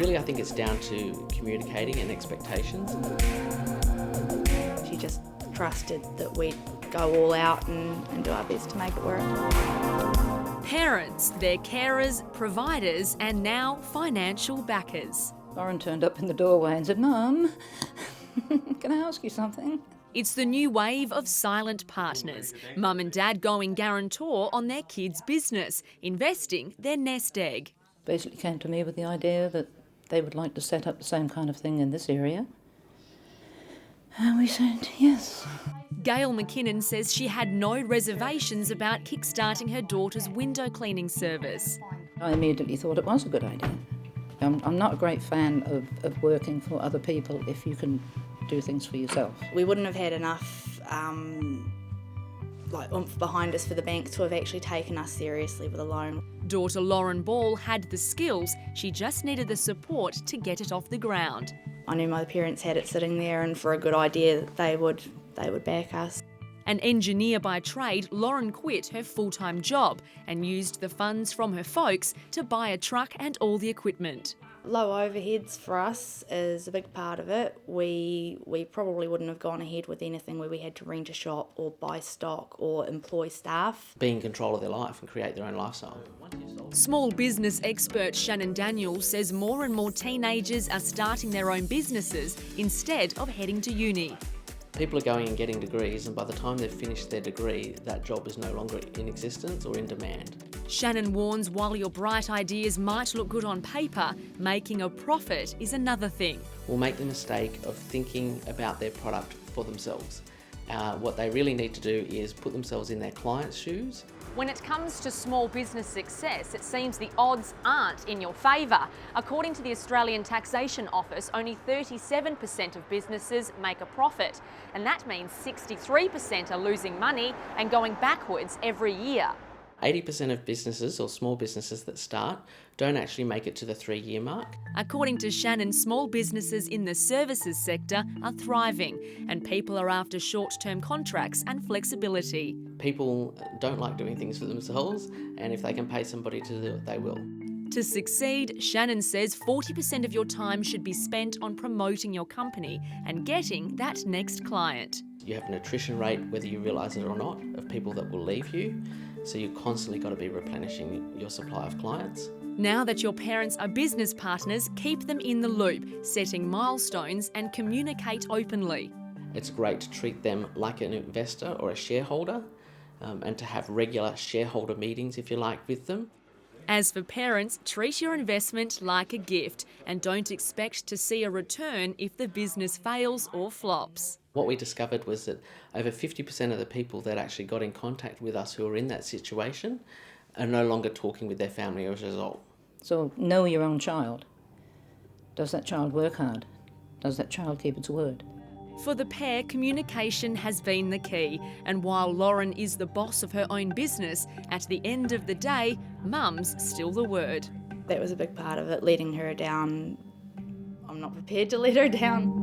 Really, I think it's down to communicating and expectations. She just trusted that we'd go all out and do our best to make it work. Parents, their carers, providers, and now financial backers. Lauren turned up in the doorway and said, "Mum, can I ask you something?" It's the new wave of silent partners. Mum and Dad going guarantor on their kids' business, investing their nest egg. Basically came to me with the idea that they would like to set up the same kind of thing in this area. And we said yes. Gail McKinnon says she had no reservations about kickstarting her daughter's window cleaning service. I immediately thought it was a good idea. I'm not a great fan of working for other people if you can do things for yourself. We wouldn't have had enough oomph behind us for the bank to have actually taken us seriously with a loan. Daughter Lauren Ball had the skills, she just needed the support to get it off the ground. I knew my parents had it sitting there, and for a good idea they would back us. An engineer by trade, Lauren quit her full-time job and used the funds from her folks to buy a truck and all the equipment. Low overheads for us is a big part of it. We probably wouldn't have gone ahead with anything where we had to rent a shop or buy stock or employ staff. Be in control of their life and create their own lifestyle. Small business expert Shannon Daniels says more and more teenagers are starting their own businesses instead of heading to uni. People are going and getting degrees, and by the time they've finished their degree, that job is no longer in existence or in demand. Shannon warns while your bright ideas might look good on paper, making a profit is another thing. Will make the mistake of thinking about their product for themselves. What they really need to do is put themselves in their client's shoes. When it comes to small business success, it seems the odds aren't in your favour. According to the Australian Taxation Office, only 37% of businesses make a profit, and that means 63% are losing money and going backwards every year. 80% of businesses or small businesses that start don't actually make it to the 3-year mark. According to Shannon, small businesses in the services sector are thriving and people are after short-term contracts and flexibility. People don't like doing things for themselves, and if they can pay somebody to do it, they will. To succeed, Shannon says 40% of your time should be spent on promoting your company and getting that next client. You have an attrition rate, whether you realise it or not, of people that will leave you. So you've constantly got to be replenishing your supply of clients. Now that your parents are business partners, keep them in the loop, setting milestones and communicate openly. It's great to treat them like an investor or a shareholder, and to have regular shareholder meetings, if you like, with them. As for parents, treat your investment like a gift and don't expect to see a return if the business fails or flops. What we discovered was that over 50% of the people that actually got in contact with us who are in that situation are no longer talking with their family as a result. So know your own child. Does that child work hard? Does that child keep its word? For the pair, communication has been the key, and while Lauren is the boss of her own business, at the end of the day, mum's still the word. That was a big part of it, letting her down. I'm not prepared to let her down.